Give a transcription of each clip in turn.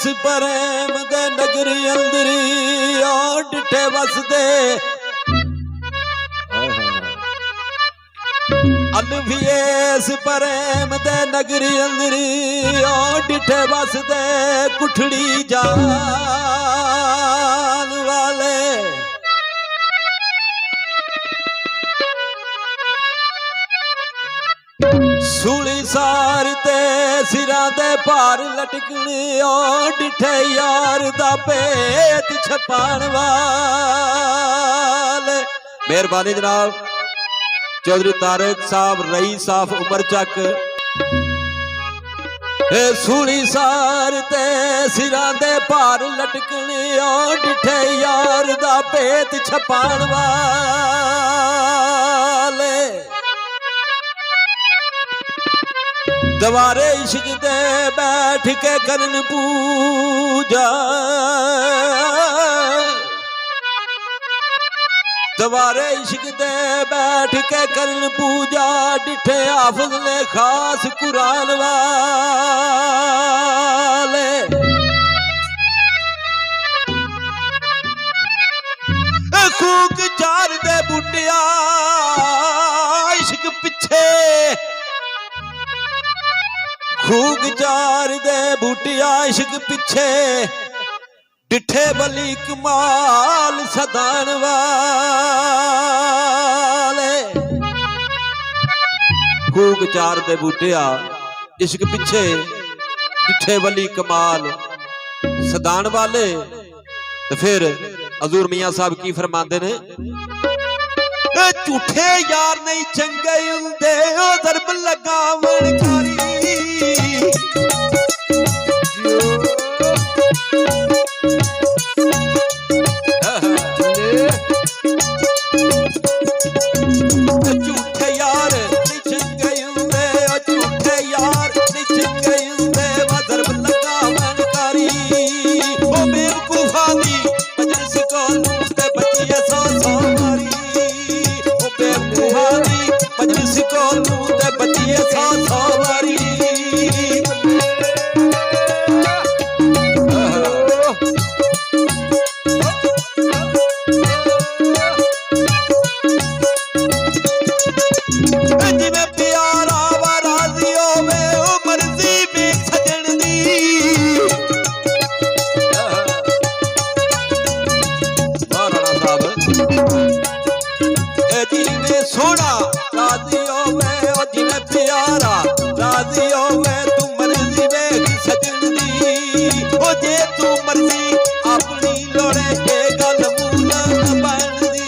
इस प्रेम दे नगरी अंदरी आ डिठे वसदे अलविएस प्रेम दे नगरी अंदरी आ डिठे वसदे कुठड़ी जान वाले सूली सार ते सिरां दे भार लटकने ओ डिठे यार दा भेत छपाण वाले। मेहरबानी जनाब चौधरी तारक साहब रई साफ उमर चक। सूली सार ते सिरां दे भार लटकने ओ डिठे यार दा भेत छपाण वाले। दवारे इश्क दे बैठ के करन पूजा दवारे इश्क दे बैठ के करन पूजा डिठे हाफिज ने खास कुरान वाले। खूक चार दे बूटिया इश्क पिछे खूग जार दे बूटिया इश्क पिछे डिठे बली कमाल सदान वाले। खूग चार दे बूटिया इश्क पिछे डिठे बली कमाल सदान वाले। तो फिर हजूर मियां साहब की फरमाते ने झूठे यार नहीं चंगे हुंदे ओ दरब लगावण कारी। झूठे यार नहीं चंगे हुंदे ओ झूठे यार नहीं चंगे हुंदे ओ दरब लगावण कारी। ओ बेवकूफा दी मजलिस कोलू ते बच्चिए सौ सौ मारी। मजलिस कोलू ते बच्चिए सौ सौ वारी। जिवें प्यारा वा राजी होवे ओ मर्जी में सजण दी। राणा साहब जिवें सोहना राजी होवे ओ जिवें प्यारा राजी होवे तू मर्जी वेख सजण दी। ओ जे तू मर्जी अपनी लोड़े ए गल मूला न बनदी।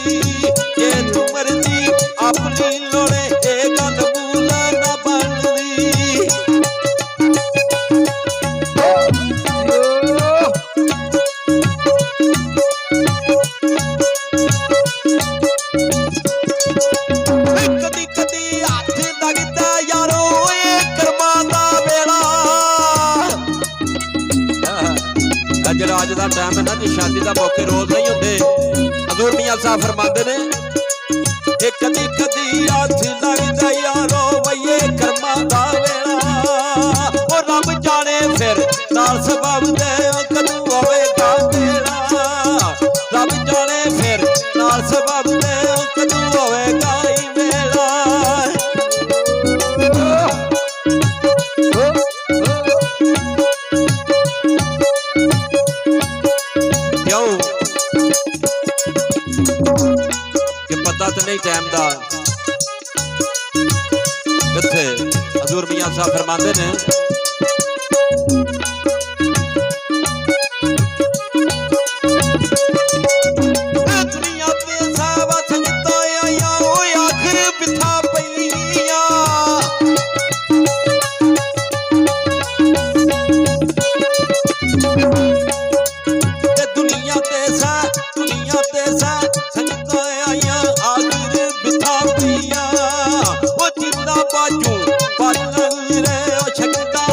जे तू मर्जी अपनी लोड़े ए गल मूला न बनदी। कदी कदी हाथ लगदा यारो ए करमां दा वेला। जेड़ा अज दा टाइम है ना जी शादी दा मौके रोज नहीं होंदे। हजूर मियां साहब फरमांदे ने कदी कदी हाथ लगदा यारो वये करमां दा वेला। ओ रब जाने फिर नाल सबब दे कदू होवेगा वेला। रब जाने फिर नाल सबब दे कदू होवेगा वेला। क्यों कि पता तो नहीं टाइम दा। किथे हजूर मियां साहब फरमांदे ने दुनिया ते सब संगतां आईयां ओ आखिर बिठा पईयां। दुनिया ते संगतां आईयां आखिर बिठा पईयां। ओ जिंदा बाजू पालन रे ओ छकदा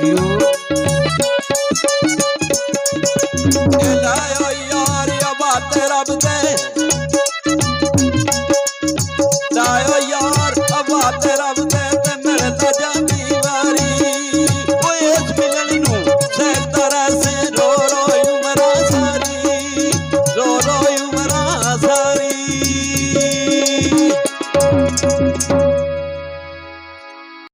you. ਇਹ ਲੈ ਓ ਯਾਰ ਬਾਤ ਰੱਬ ਦੇ